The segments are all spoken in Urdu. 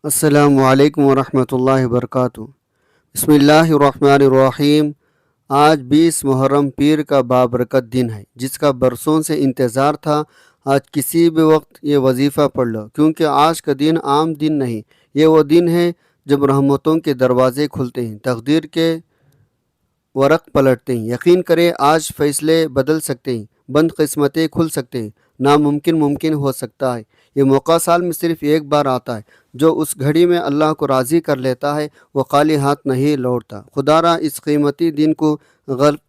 السلام علیکم ورحمۃ اللہ وبرکاتہ۔ بسم اللہ الرحمن الرحیم۔ آج 20 محرم پیر کا بابرکت دن ہے جس کا برسوں سے انتظار تھا۔ آج کسی بھی وقت یہ وظیفہ پڑھ لو، کیونکہ آج کا دن عام دن نہیں، یہ وہ دن ہے جب رحمتوں کے دروازے کھلتے ہیں، تقدیر کے ورق پلٹتے ہیں۔ یقین کریں آج فیصلے بدل سکتے ہیں، بند قسمتیں کھل سکتے ہیں، ناممکن ممکن ہو سکتا ہے۔ یہ موقع سال میں صرف ایک بار آتا ہے۔ جو اس گھڑی میں اللہ کو راضی کر لیتا ہے وہ خالی ہاتھ نہیں لوٹتا۔ خدا را اس قیمتی دن کو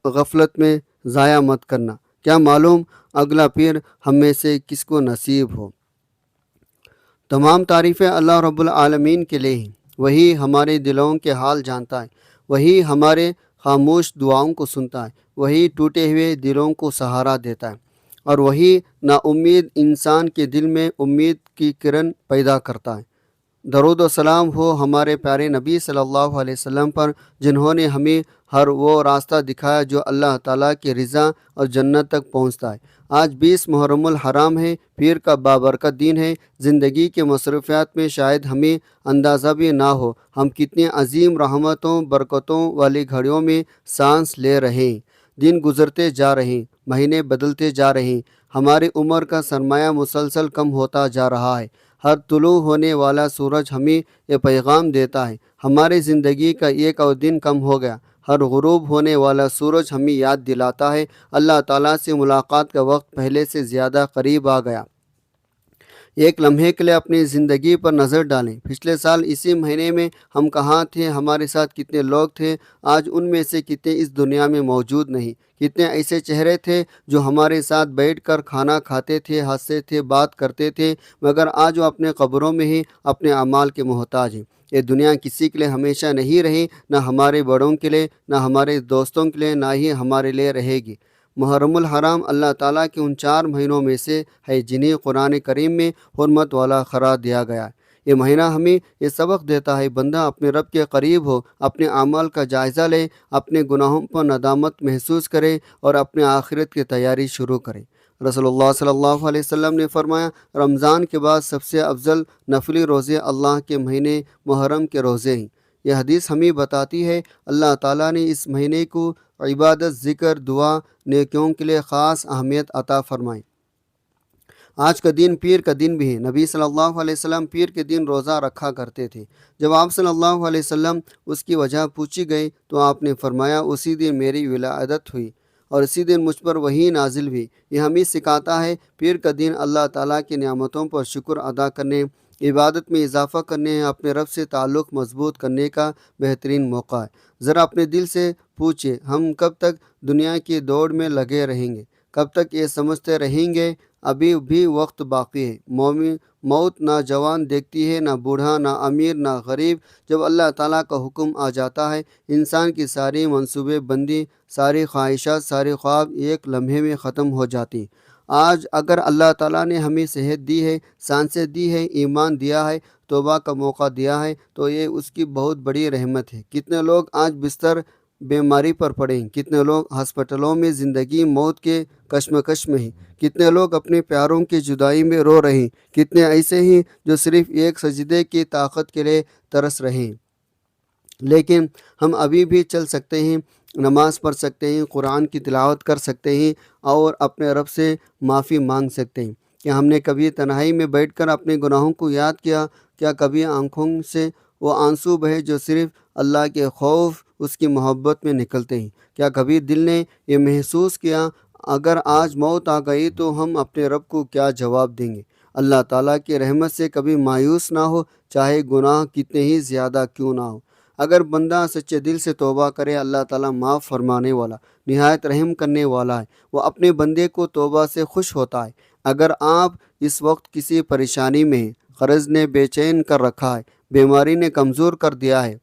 غفلت میں ضائع مت کرنا، کیا معلوم اگلا پیر ہم میں سے کس کو نصیب ہو۔ تمام تعریفیں اللہ رب العالمین کے لیے ہیں۔ وہی ہمارے دلوں کے حال جانتا ہے، وہی ہمارے خاموش دعاؤں کو سنتا ہے، وہی ٹوٹے ہوئے دلوں کو سہارا دیتا ہے، اور وہی نا امید انسان کے دل میں امید کی کرن پیدا کرتا ہے۔ درود و سلام ہو ہمارے پیارے نبی صلی اللہ علیہ وسلم پر، جنہوں نے ہمیں ہر وہ راستہ دکھایا جو اللہ تعالیٰ کی رضا اور جنت تک پہنچتا ہے۔ آج 20 محرم الحرام ہے، پیر کا بابرکت دن ہے۔ زندگی کے مصروفیات میں شاید ہمیں اندازہ بھی نہ ہو ہم کتنی عظیم رحمتوں برکتوں والی گھڑیوں میں سانس لے رہے ہیں۔ دن گزرتے جا رہے ہیں، مہینے بدلتے جا رہے ہیں، ہماری عمر کا سرمایہ مسلسل کم ہوتا جا رہا ہے۔ ہر طلوع ہونے والا سورج ہمیں یہ پیغام دیتا ہے ہماری زندگی کا ایک اور دن کم ہو گیا۔ ہر غروب ہونے والا سورج ہمیں یاد دلاتا ہے اللہ تعالیٰ سے ملاقات کا وقت پہلے سے زیادہ قریب آ گیا۔ ایک لمحے کے لیے اپنی زندگی پر نظر ڈالیں۔ پچھلے سال اسی مہینے میں ہم کہاں تھے، ہمارے ساتھ کتنے لوگ تھے، آج ان میں سے کتنے اس دنیا میں موجود نہیں۔ کتنے ایسے چہرے تھے جو ہمارے ساتھ بیٹھ کر کھانا کھاتے تھے، ہنستے تھے، بات کرتے تھے، مگر آج وہ اپنے قبروں میں ہی اپنے اعمال کے محتاج ہیں۔ یہ دنیا کسی کے لیے ہمیشہ نہیں رہی، نہ ہمارے بڑوں کے لیے، نہ ہمارے دوستوں کے لیے، نہ ہی ہمارے لیے رہے گی۔ محرم الحرام اللہ تعالیٰ کے ان 4 مہینوں میں سے ہے جنہیں قرآن کریم میں حرمت والا قرار دیا گیا ہے۔ یہ مہینہ ہمیں یہ سبق دیتا ہے بندہ اپنے رب کے قریب ہو، اپنے اعمال کا جائزہ لے، اپنے گناہوں پر ندامت محسوس کرے اور اپنے آخرت کی تیاری شروع کرے۔ رسول اللہ صلی اللہ علیہ وسلم نے فرمایا رمضان کے بعد سب سے افضل نفلی روزے اللہ کے مہینے محرم کے روزے ہیں۔ یہ حدیث ہمیں بتاتی ہے اللہ تعالیٰ نے اس مہینے کو عبادت، ذکر، دعا، نیکیوں کے لیے خاص اہمیت عطا فرمائی۔ آج کا دن پیر کا دن بھی ہے۔ نبی صلی اللہ علیہ وسلم پیر کے دن روزہ رکھا کرتے تھے۔ جب آپ صلی اللہ علیہ وسلم اس کی وجہ پوچھی گئی تو آپ نے فرمایا اسی دن میری ولادت ہوئی اور اسی دن مجھ پر وحی نازل ہوئی۔ یہ ہمیں سکھاتا ہے پیر کا دن اللہ تعالیٰ کی نعمتوں پر شکر ادا کرنے، عبادت میں اضافہ کرنے، اپنے رب سے تعلق مضبوط کرنے کا بہترین موقع ہے۔ ذرا اپنے دل سے پوچھیں ہم کب تک دنیا کی دوڑ میں لگے رہیں گے؟ کب تک یہ سمجھتے رہیں گے ابھی بھی وقت باقی ہے؟ موت نہ جوان دیکھتی ہے، نہ بوڑھا، نہ امیر، نہ غریب۔ جب اللہ تعالیٰ کا حکم آ جاتا ہے انسان کی ساری منصوبے بندی، ساری خواہشات، سارے خواب ایک لمحے میں ختم ہو جاتی۔ آج اگر اللہ تعالیٰ نے ہمیں صحت دی ہے، سانسیں دی ہے، ایمان دیا ہے، توبہ کا موقع دیا ہے تو یہ اس کی بہت بڑی رحمت ہے۔ کتنے لوگ آج بستر بیماری پر پڑے ہیں، کتنے لوگ ہسپتالوں میں زندگی موت کے کشمکش میں ہیں، کتنے لوگ اپنے پیاروں کی جدائی میں رو رہے ہیں، کتنے ایسے ہیں جو صرف ایک سجدے کی طاقت کے لیے ترس رہے ہیں۔ لیکن ہم ابھی بھی چل سکتے ہیں، نماز پڑھ سکتے ہیں، قرآن کی تلاوت کر سکتے ہیں اور اپنے رب سے معافی مانگ سکتے ہیں۔ کیا ہم نے کبھی تنہائی میں بیٹھ کر اپنے گناہوں کو یاد کیا؟ کیا کبھی آنکھوں سے وہ آنسو بہے جو صرف اللہ کے خوف، اس کی محبت میں نکلتے ہیں؟ کیا کبھی دل نے یہ محسوس کیا اگر آج موت آ گئی تو ہم اپنے رب کو کیا جواب دیں گے؟ اللہ تعالیٰ کی رحمت سے کبھی مایوس نہ ہو، چاہے گناہ کتنے ہی زیادہ کیوں نہ ہو۔ اگر بندہ سچے دل سے توبہ کرے اللہ تعالیٰ معاف فرمانے والا، نہایت رحم کرنے والا ہے، وہ اپنے بندے کو توبہ سے خوش ہوتا ہے۔ اگر آپ اس وقت کسی پریشانی میں ہیں، قرض نے بے چین کر رکھا ہے، بیماری نے کمزور کر دیا ہے،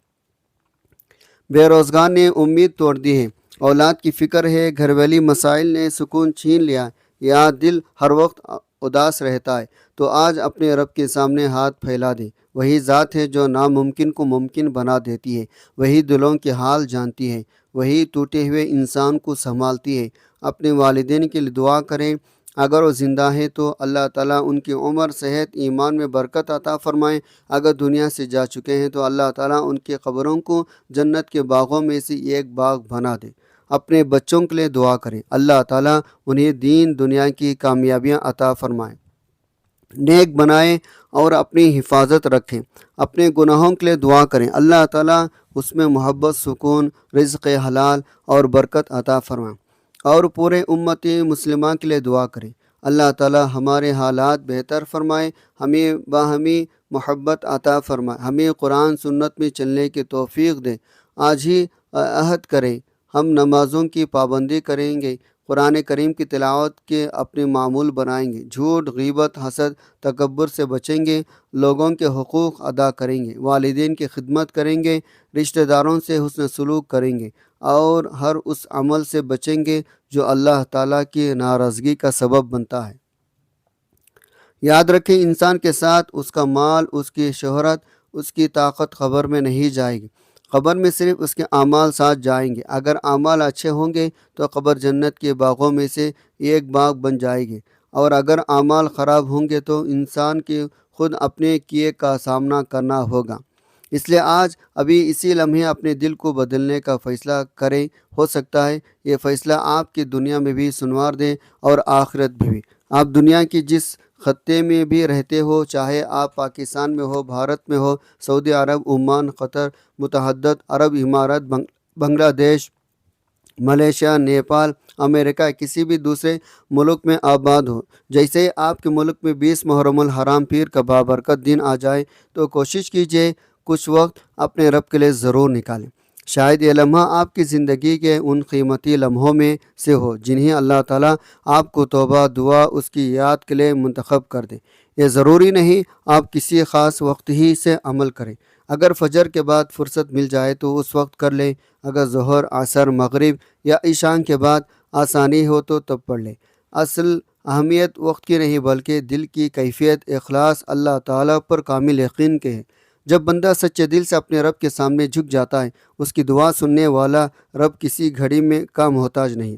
بے روزگار نے امید توڑ دی ہے، اولاد کی فکر ہے، گھر والی مسائل نے سکون چھین لیا ہے، یا دل ہر وقت اداس رہتا ہے، تو آج اپنے رب کے سامنے ہاتھ پھیلا دیں۔ وہی ذات ہے جو ناممکن کو ممکن بنا دیتی ہے، وہی دلوں کے حال جانتی ہے، وہی ٹوٹے ہوئے انسان کو سنبھالتی ہے۔ اپنے والدین کے لیے دعا کریں، اگر وہ زندہ ہیں تو اللہ تعالیٰ ان کی عمر، صحت، ایمان میں برکت عطا فرمائیں۔ اگر دنیا سے جا چکے ہیں تو اللہ تعالیٰ ان کی قبروں کو جنت کے باغوں میں سے ایک باغ بنا دے۔ اپنے بچوں کے لیے دعا کریں، اللہ تعالیٰ انہیں دین دنیا کی کامیابیاں عطا فرمائیں، نیک بنائیں اور اپنی حفاظت رکھیں۔ اپنے گناہوں کے لیے دعا کریں، اللہ تعالیٰ اس میں محبت، سکون، رزق حلال اور برکت عطا فرمائیں۔ اور پورے امتی مسلمہ کے لیے دعا کریں، اللہ تعالیٰ ہمارے حالات بہتر فرمائے، ہمیں باہمی محبت عطا فرمائے، ہمیں قرآن سنت میں چلنے کی توفیق دے۔ آج ہی عہد کریں، ہم نمازوں کی پابندی کریں گے، قرآن کریم کی تلاوت کے اپنے معمول بنائیں گے، جھوٹ، غیبت، حسد، تکبر سے بچیں گے، لوگوں کے حقوق ادا کریں گے، والدین کی خدمت کریں گے، رشتہ داروں سے حسن سلوک کریں گے، اور ہر اس عمل سے بچیں گے جو اللہ تعالیٰ کی ناراضگی کا سبب بنتا ہے۔ یاد رکھیں، انسان کے ساتھ اس کا مال، اس کی شہرت، اس کی طاقت قبر میں نہیں جائے گی، قبر میں صرف اس کے اعمال ساتھ جائیں گے۔ اگر اعمال اچھے ہوں گے تو قبر جنت کے باغوں میں سے ایک باغ بن جائے گی، اور اگر اعمال خراب ہوں گے تو انسان کی خود اپنے کیے کا سامنا کرنا ہوگا۔ اس لیے آج ابھی اسی لمحے اپنے دل کو بدلنے کا فیصلہ کریں، ہو سکتا ہے یہ فیصلہ آپ کی دنیا میں بھی سنوار دے اور آخرت میں بھی۔ آپ دنیا کی جس خطے میں بھی رہتے ہو، چاہے آپ پاکستان میں ہو، بھارت میں ہو، سعودی عرب، عمان، قطر، متحدہ عرب امارات، بنگلہ دیش، ملیشیا، نیپال، امریکہ، کسی بھی دوسرے ملک میں آباد ہو، جیسے ہی آپ کے ملک میں 20 محرم الحرام پیر کا بابرکت دن آ جائے تو کوشش کیجیے کچھ وقت اپنے رب کے لیے ضرور نکالیں۔ شاید یہ لمحہ آپ کی زندگی کے ان قیمتی لمحوں میں سے ہو جنہیں اللہ تعالیٰ آپ کو توبہ، دعا، اس کی یاد کے لیے منتخب کر دے۔ یہ ضروری نہیں آپ کسی خاص وقت ہی سے عمل کریں، اگر فجر کے بعد فرصت مل جائے تو اس وقت کر لیں، اگر ظہر، عصر، مغرب یا عشاء کے بعد آسانی ہو تو تب پڑھ لیں۔ اصل اہمیت وقت کی نہیں بلکہ دل کی کیفیت، اخلاص، اللہ تعالیٰ پر کامل یقین کے ہے۔ جب بندہ سچے دل سے اپنے رب کے سامنے جھک جاتا ہے، اس کی دعا سننے والا رب کسی گھڑی میں کا محتاج نہیں۔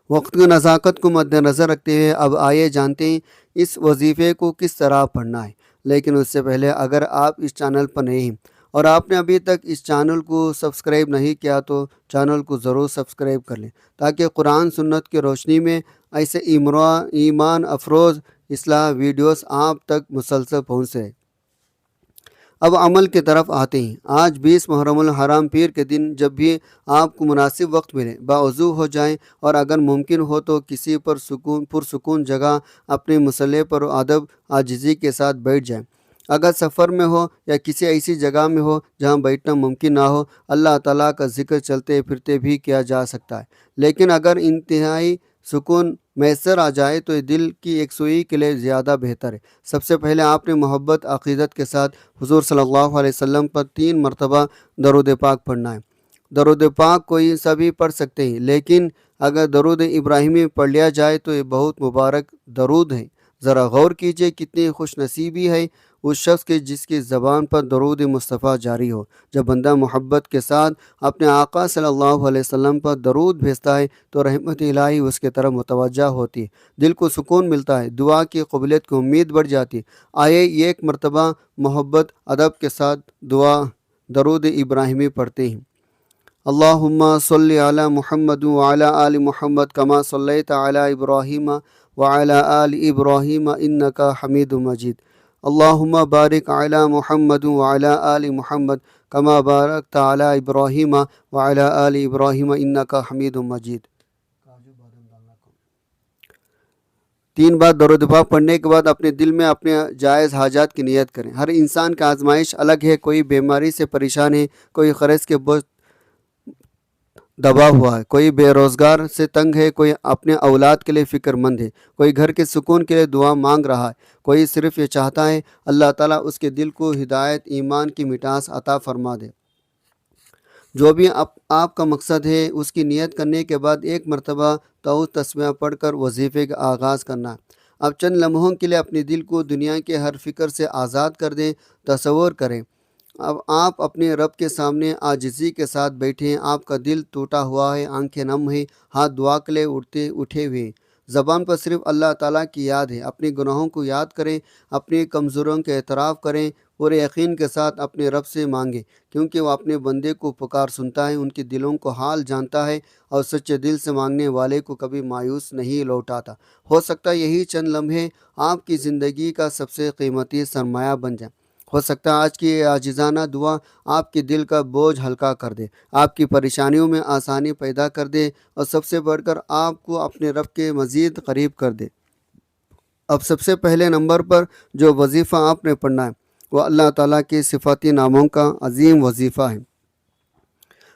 وقت کی نزاکت کو مد نظر رکھتے ہوئے اب آئیے جانتے ہیں اس وظیفے کو کس طرح پڑھنا ہے۔ لیکن اس سے پہلے اگر آپ اس چینل پر نئے ہیں اور آپ نے ابھی تک اس چینل کو سبسکرائب نہیں کیا تو چینل کو ضرور سبسکرائب کر لیں، تاکہ قرآن سنت کی روشنی میں ایسے ایمان افروز اصلاح ویڈیوز آپ تک مسلسل پہنچ رہے۔ اب عمل کی طرف آتے ہیں۔ آج 20 محرم الحرام پیر کے دن جب بھی آپ کو مناسب وقت ملے باوضو ہو جائیں، اور اگر ممکن ہو تو کسی پرسکون جگہ اپنے مصلی پر ادب عاجزی کے ساتھ بیٹھ جائیں۔ اگر سفر میں ہو یا کسی ایسی جگہ میں ہو جہاں بیٹھنا ممکن نہ ہو، اللہ تعالیٰ کا ذکر چلتے پھرتے بھی کیا جا سکتا ہے، لیکن اگر انتہائی سکون میسر آ جائے تو یہ دل کی یکسوئی کے لیے زیادہ بہتر ہے۔ سب سے پہلے آپ نے محبت، عقیدت کے ساتھ حضور صلی اللہ علیہ وسلم پر 3 مرتبہ درود پاک پڑھنا ہے۔ درود پاک کوئی سبھی پڑھ سکتے ہیں، لیکن اگر درود ابراہیمی پڑھ لیا جائے تو یہ بہت مبارک درود ہے۔ ذرا غور کیجئے کتنی خوش نصیبی ہے اس شخص کی جس کی زبان پر درود مصطفیٰ جاری ہو۔ جب بندہ محبت کے ساتھ اپنے آقا صلی اللہ علیہ وسلم پر درود بھیجتا ہے تو رحمت الہی اس کے طرف متوجہ ہوتی ہے، دل کو سکون ملتا ہے، دعا کی قبولیت کی امید بڑھ جاتی ہے۔ آئے ایک مرتبہ محبت ادب کے ساتھ درود ابراہیمی پڑھتے ہیں۔ اللہم صلی علی محمد وعلی آل محمد کما صلیت علی ابراہیم وعلی آل ابراہیم انک حمید مجید۔ اللہم بارک علی محمد وعلی آل محمد کما بارکت علی ابراہیم وعلی آل ابراہیم انک حمید مجید۔ 3 بار درود پاک پڑھنے کے بعد اپنے دل میں اپنے جائز حاجات کی نیت کریں۔ ہر انسان کا آزمائش الگ ہے، کوئی بیماری سے پریشان ہے، کوئی قرض کے بوجھ دبا ہوا ہے، کوئی بے روزگار سے تنگ ہے، کوئی اپنے اولاد کے لیے فکر مند ہے، کوئی گھر کے سکون کے لیے دعا مانگ رہا ہے، کوئی صرف یہ چاہتا ہے اللہ تعالیٰ اس کے دل کو ہدایت، ایمان کی مٹھاس عطا فرما دے۔ جو بھی آپ کا مقصد ہے اس کی نیت کرنے کے بعد 1 مرتبہ تعوذ تسمیہ پڑھ کر وظیفے کا آغاز کرنا ہے۔ اب چند لمحوں کے لیے اپنے دل کو دنیا کے ہر فکر سے آزاد کر دیں۔ تصور کریں اب آپ اپنے رب کے سامنے عاجزی کے ساتھ بیٹھے ہیں، آپ کا دل ٹوٹا ہوا ہے، آنکھیں نم ہیں، ہاتھ دعا کے لیے اٹھے ہوئے ہیں۔ زبان پر صرف اللہ تعالیٰ کی یاد ہے۔ اپنے گناہوں کو یاد کریں، اپنی کمزوریوں کے اعتراف کریں، پورے یقین کے ساتھ اپنے رب سے مانگیں، کیونکہ وہ اپنے بندے کو پکار سنتا ہے، ان کے دلوں کو حال جانتا ہے، اور سچے دل سے مانگنے والے کو کبھی مایوس نہیں لوٹاتا۔ ہو سکتا ہے یہی چند لمحے آپ کی زندگی کا سب سے قیمتی سرمایہ بن جائیں۔ ہو سکتا ہے آج کی یہ عاجزانہ دعا آپ کے دل کا بوجھ ہلکا کر دے، آپ کی پریشانیوں میں آسانی پیدا کر دے، اور سب سے بڑھ کر آپ کو اپنے رب کے مزید قریب کر دے۔ اب سب سے پہلے نمبر پر جو وظیفہ آپ نے پڑھنا ہے وہ اللہ تعالیٰ کے صفاتی ناموں کا عظیم وظیفہ ہے،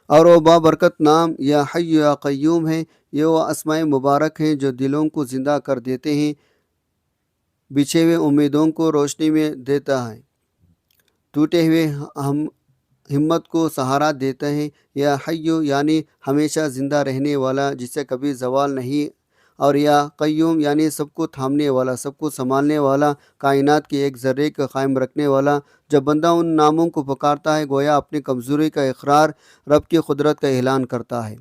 اور وہ بابرکت نام یا حی یا قیوم ہے۔ یہ وہ اسماء مبارک ہیں جو دلوں کو زندہ کر دیتے ہیں، بچھے ہوئے امیدوں کو روشنی میں دیتا ہے، ٹوٹے ہوئے ہمت کو سہارا دیتا ہے۔ یا حیو یعنی ہمیشہ زندہ رہنے والا، جسے کبھی زوال نہیں، اور یا قیوم یعنی سب کو تھامنے والا، سب کو سنبھالنے والا، کائنات کے ایک ذرے کو قائم رکھنے والا۔ جب بندہ ان ناموں کو پکارتا ہے گویا اپنی کمزوری کا اقرار، رب کی قدرت کا اعلان کرتا ہے۔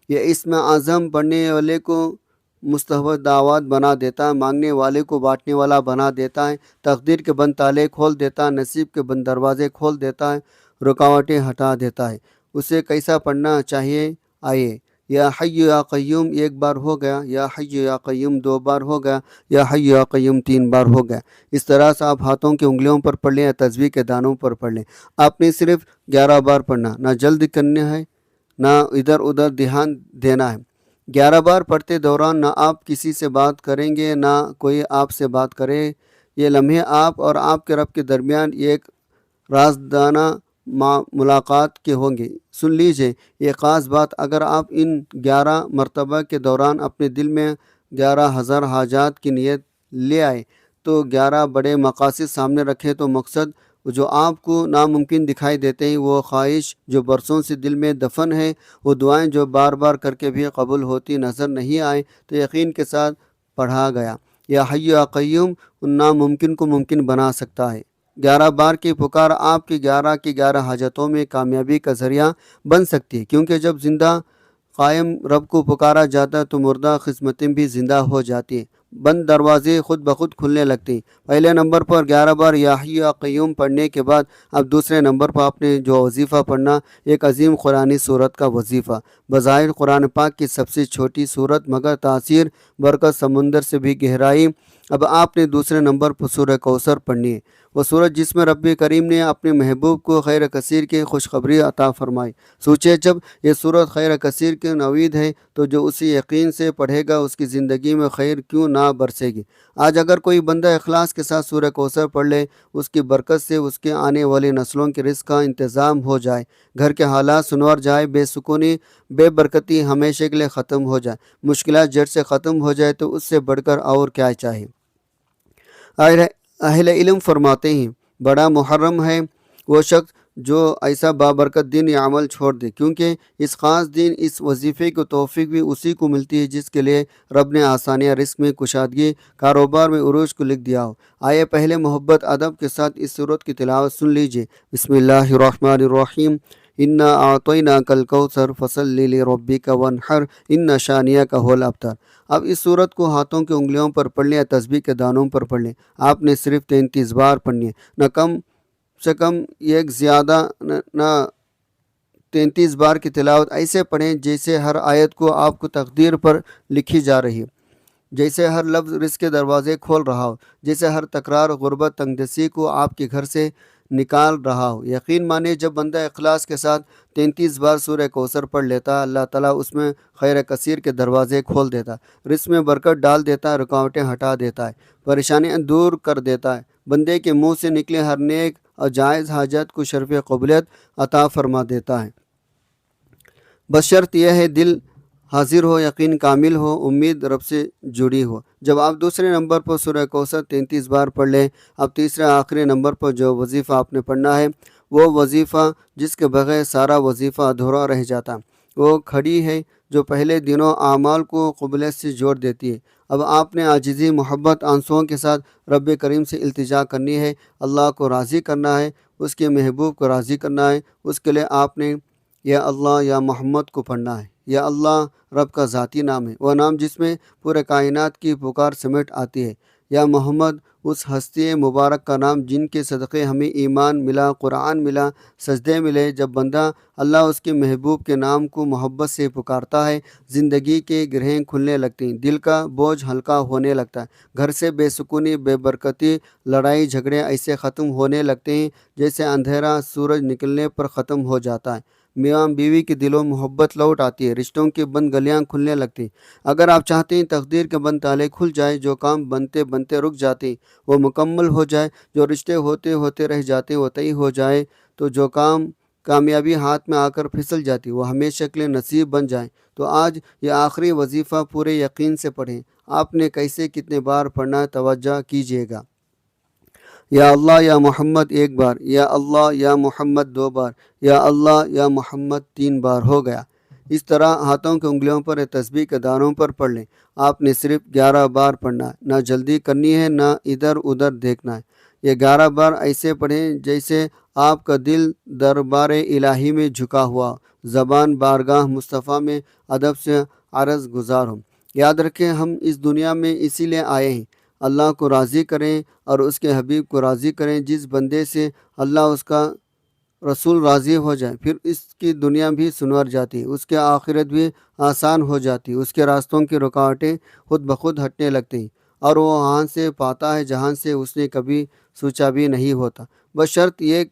یہ اسم اعظم پڑھنے والے کو مستجاب دعوات بنا دیتا ہے، مانگنے والے کو بانٹنے والا بنا دیتا ہے، تقدیر کے بند تالے کھول دیتا ہے، نصیب کے بند دروازے کھول دیتا ہے، رکاوٹیں ہٹا دیتا ہے۔ اسے کیسا پڑھنا چاہیے؟ آئیے، یا حی یا قیوم ایک بار ہو گیا، یا حی یا قیوم 2 بار ہو گیا، یا حی یا قیوم 3 بار ہو گیا۔ اس طرح سے آپ ہاتھوں کی انگلیوں پر پڑھ لیں یا تسبیح کے دانوں پر پڑھ لیں۔ آپ نے صرف 11 بار پڑھنا، نہ جلد کرنا ہے، نہ ادھر ادھر دھیان دینا ہے۔ 11 بار پڑھتے دوران نہ آپ کسی سے بات کریں گے، نہ کوئی آپ سے بات کرے۔ یہ لمحے آپ اور آپ کے رب کے درمیان ایک رازدانہ ملاقات کے ہوں گے۔ سن لیجئے یہ خاص بات، اگر آپ ان 11 مرتبہ کے دوران اپنے دل میں 11,000 حاجات کی نیت لے آئے، تو 11 بڑے مقاصد سامنے رکھے، تو مقصد جو آپ کو ناممکن دکھائی دیتے ہیں، وہ خواہش جو برسوں سے دل میں دفن ہے، وہ دعائیں جو بار بار کر کے بھی قبول ہوتی نظر نہیں آئے، تو یقین کے ساتھ پڑھا گیا۔ یا حی یا قیوم ان ناممکن کو ممکن بنا سکتا ہے۔ 11 بار کی پکار آپ کی 11 کی 11 حاجتوں میں کامیابی کا ذریعہ بن سکتی ہے، کیونکہ جب زندہ قائم رب کو پکارا جاتا ہے تو مردہ قسمتیں بھی زندہ ہو جاتی ہیں، بند دروازے خود بخود کھلنے لگتے ہیں۔ پہلے نمبر پر 11 بار یا حی یا قیوم پڑھنے کے بعد اب دوسرے نمبر پر آپ نے جو وظیفہ پڑھنا، ایک عظیم قرآنی صورت کا وظیفہ، بظاہر قرآن پاک کی سب سے چھوٹی صورت مگر تاثیر برکت سمندر سے بھی گہرائی۔ اب آپ نے دوسرے نمبر پر سورہ کوثر پڑھنی ہے، وہ سورت جس میں رب کریم نے اپنے محبوب کو خیر کثیر کی خوشخبری عطا فرمائی۔ سوچے جب یہ سورت خیر کثیر کی نوید ہے تو جو اسی یقین سے پڑھے گا اس کی زندگی میں خیر کیوں نہ برسے گی۔ آج اگر کوئی بندہ اخلاص کے ساتھ سورہ کوثر پڑھ لے، اس کی برکت سے اس کے آنے والی نسلوں کے رزق کا انتظام ہو جائے، گھر کے حالات سنور جائے، بے سکونی بے برکتی ہمیشہ کے لیے ختم ہو جائے، مشکلات جڑ سے ختم ہو جائے، تو اس سے بڑھ کر اور کیا چاہیے۔ اہل علم فرماتے ہیں بڑا محرم ہے وہ شخص جو ایسا بابرکت دین یا عمل چھوڑ دے، کیونکہ اس خاص دن اس وظیفے کو توفیق بھی اسی کو ملتی ہے جس کے لیے رب نے آسانیاں، رزق میں کشادگی، کاروبار میں عروج کو لکھ دیا ہو۔ آئے پہلے محبت ادب کے ساتھ اس سورت کی تلاوت سن لیجئے۔ بسم اللہ الرحمن الرحیم۔ انا اعطیناک الکوثر فصلی لربک وانحر ان شانئک هو الابتر۔ اب اس صورت کو ہاتھوں کی انگلیوں پر پڑھ لیں یا تسبیح کے دانوں پر پڑھ لیں۔ آپ نے صرف 33 بار پڑھنی ہے، نہ کم سے کم ایک زیادہ نہ 33 بار کی تلاوت ایسے پڑھیں جیسے ہر آیت کو آپ کو تقدیر پر لکھی جا رہی ہے، جیسے ہر لفظ رزق کے دروازے کھول رہا ہو، جیسے ہر تکرار غربت تنگدستی کو آپ کے گھر سے نکال رہا ہو۔ یقین مانے جب بندہ اخلاص کے ساتھ 33 بار سورہ کوثر پڑھ لیتا، اللہ تعالیٰ اس میں خیر کثیر کے دروازے کھول دیتا، رزق میں برکت ڈال دیتا، رکاوٹیں ہٹا دیتا ہے، پریشانیاں دور کر دیتا ہے، بندے کے منہ سے نکلے ہر نیک اور جائز حاجت کو شرف قبولیت عطا فرما دیتا ہے، بس شرط یہ ہے دل حاضر ہو، یقین کامل ہو، امید رب سے جڑی ہو۔ جب آپ دوسرے نمبر پر سورہ کوثر 33 بار پڑھ لیں، اب تیسرے آخری نمبر پر جو وظیفہ آپ نے پڑھنا ہے وہ وظیفہ جس کے بغیر سارا وظیفہ ادھورا رہ جاتا، وہ کھڑی ہے جو پہلے دنوں اعمال کو قبولیت سے جوڑ دیتی ہے۔ اب آپ نے عاجزی، محبت، آنسوؤں کے ساتھ رب کریم سے التجا کرنی ہے، اللہ کو راضی کرنا ہے، اس کے محبوب کو راضی کرنا ہے۔ اس کے لیے آپ نے یا اللہ یا محمد کو پڑھنا ہے۔ یا اللہ رب کا ذاتی نام ہے، وہ نام جس میں پورے کائنات کی پکار سمیٹ آتی ہے۔ یا محمد اس ہستی مبارک کا نام جن کے صدقے ہمیں ایمان ملا، قرآن ملا، سجدے ملے۔ جب بندہ اللہ اس کے محبوب کے نام کو محبت سے پکارتا ہے، زندگی کے گرہیں کھلنے لگتی ہیں، دل کا بوجھ ہلکا ہونے لگتا ہے، گھر سے بے سکونی، بے برکتی، لڑائی جھگڑے ایسے ختم ہونے لگتے ہیں جیسے اندھیرا سورج نکلنے پر ختم ہو جاتا ہے۔ میاں بیوی کے دلوں محبت لوٹ آتی ہے، رشتوں کی بند گلیاں کھلنے لگتی۔ اگر آپ چاہتے ہیں تقدیر کے بند تالے کھل جائے، جو کام بنتے بنتے رک جاتے ہیں وہ مکمل ہو جائے، جو رشتے ہوتے ہوتے رہ جاتے وہ طے ہو جائے، تو جو کامیابی ہاتھ میں آ کر پھسل جاتی وہ ہمیشہ کے لیے نصیب بن جائے، تو آج یہ آخری وظیفہ پورے یقین سے پڑھیں۔ آپ نے کیسے کتنے بار پڑھنا ہے توجہ کیجیے گا۔ یا اللہ یا محمد ایک بار، یا اللہ یا محمد دو بار، یا اللہ یا محمد تین بار، ہو گیا۔ اس طرح ہاتھوں کی انگلیوں پر یا تسبیح کے دانوں پر پڑھ لیں۔ آپ نے صرف 11 بار پڑھنا ہے، نہ جلدی کرنی ہے نہ ادھر ادھر دیکھنا ہے۔ یہ 11 بار ایسے پڑھیں جیسے آپ کا دل دربار الہی میں جھکا ہوا، زبان بارگاہ مصطفیٰ میں ادب سے عرض گزار ہو۔ یاد رکھیں ہم اس دنیا میں اسی لیے آئے ہیں، اللہ کو راضی کریں اور اس کے حبیب کو راضی کریں۔ جس بندے سے اللہ اس کا رسول راضی ہو جائے، پھر اس کی دنیا بھی سنور جاتی ہے، اس کے آخرت بھی آسان ہو جاتی ہے، اس کے راستوں کی رکاوٹیں خود بخود ہٹنے لگتی ہیں، اور وہ وہاں سے پاتا ہے جہاں سے اس نے کبھی سوچا بھی نہیں ہوتا۔ بس شرط یہ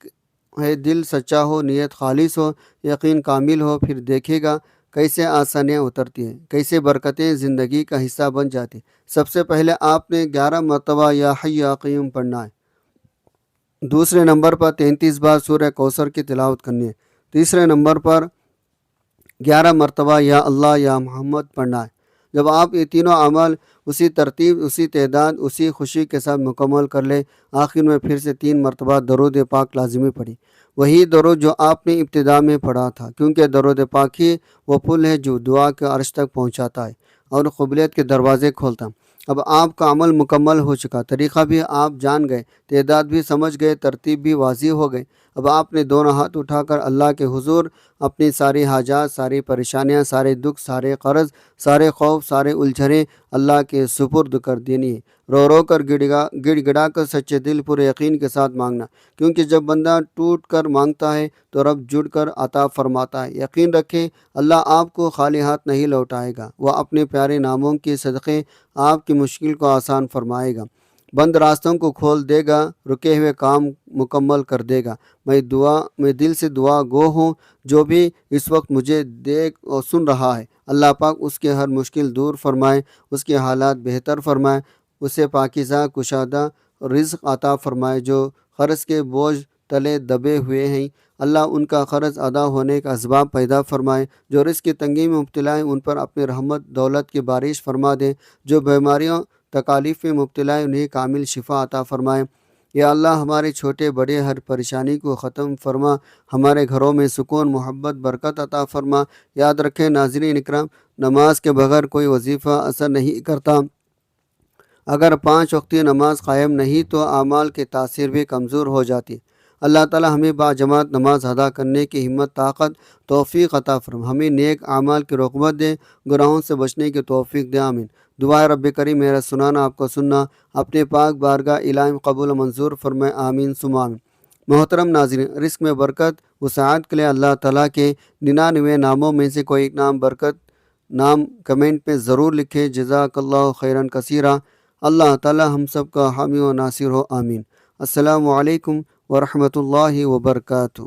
ہے دل سچا ہو، نیت خالص ہو، یقین کامل ہو، پھر دیکھے گا کیسے آسانیاں اترتی ہیں، کیسے برکتیں زندگی کا حصہ بن جاتی۔ سب سے پہلے آپ نے 11 مرتبہ یا حی یا قیوم پڑھنا ہے۔ دوسرے نمبر پر 33 بار سورہ کوثر کی تلاوت کرنی ہے۔ تیسرے نمبر پر 11 مرتبہ یا اللہ یا محمد پڑھنا ہے۔ جب آپ یہ تینوں اعمال اسی ترتیب، اسی تعداد، اسی خوشی کے ساتھ مکمل کر لیں، آخر میں پھر سے 3 مرتبہ درود پاک لازمی پڑھی، وہی درود جو آپ نے ابتدا میں پڑھا تھا، کیونکہ درود پاک ہی وہ پل ہے جو دعا کے عرش تک پہنچاتا ہے اور قبولیت کے دروازے کھولتا ہے۔ اب آپ کا عمل مکمل ہو چکا، طریقہ بھی آپ جان گئے، تعداد بھی سمجھ گئے، ترتیب بھی واضح ہو گئی۔ اب آپ نے دونوں ہاتھ اٹھا کر اللہ کے حضور اپنی ساری حاجات، ساری پریشانیاں، سارے دکھ، سارے قرض، سارے خوف، سارے الجھنیں اللہ کے سپرد کر دینی ہے۔ رو رو کر گڑ گڑا کر سچے دل پورے یقین کے ساتھ مانگنا، کیونکہ جب بندہ ٹوٹ کر مانگتا ہے تو رب جڑ کر عطا فرماتا ہے۔ یقین رکھیں اللہ آپ کو خالی ہاتھ نہیں لوٹائے گا، وہ اپنے پیارے ناموں کے صدقے آپ کی مشکل کو آسان فرمائے گا، بند راستوں کو کھول دے گا، رکے ہوئے کام مکمل کر دے گا۔ میں دل سے دعا گو ہوں، جو بھی اس وقت مجھے دیکھ اور سن رہا ہے، اللہ پاک اس کے ہر مشکل دور فرمائے، اس کے حالات بہتر فرمائے، اسے پاکیزہ کشادہ رزق عطا فرمائے۔ جو قرض کے بوجھ تلے دبے ہوئے ہیں، اللہ ان کا قرض ادا ہونے کا اسباب پیدا فرمائے۔ جو رزق کی تنگی میں مبتلا ہیں ان پر اپنی رحمت دولت کی بارش فرما دے۔ جو بیماریوں تکالیف میں مبتلا ہیں انہیں کامل شفا عطا فرمائے۔ یا اللہ ہمارے چھوٹے بڑے ہر پریشانی کو ختم فرما، ہمارے گھروں میں سکون، محبت، برکت عطا فرما۔ یاد رکھیں ناظرین اکرام، نماز کے بغیر کوئی وظیفہ اثر نہیں کرتا۔ اگر 5 وقتی نماز قائم نہیں تو اعمال کی تاثیر بھی کمزور ہو جاتی۔ اللہ تعالی ہمیں باجماعت نماز ادا کرنے کی ہمت، طاقت، توفیق عطا فرما، ہمیں نیک اعمال کی رغبت دے، گناہوں سے بچنے کی توفیق دے، آمین۔ دعائے رب کریم میرا سنانا آپ کو سننا، اپنے پاک بارگاہ الہی قبول و منظور فرمائے، آمین ثم آمین۔ محترم ناظرین، رزق میں برکت وسعت کے لیے اللہ تعالیٰ کے 99 ناموں میں سے کوئی ایک نام برکت نام کمنٹ میں ضرور لکھیں۔ جزاک اللہ خیرا کثیرا۔ اللہ تعالیٰ ہم سب کا حامی و ناصر ہو، آمین۔ السلام علیکم ورحمۃ اللہ وبرکاتہ۔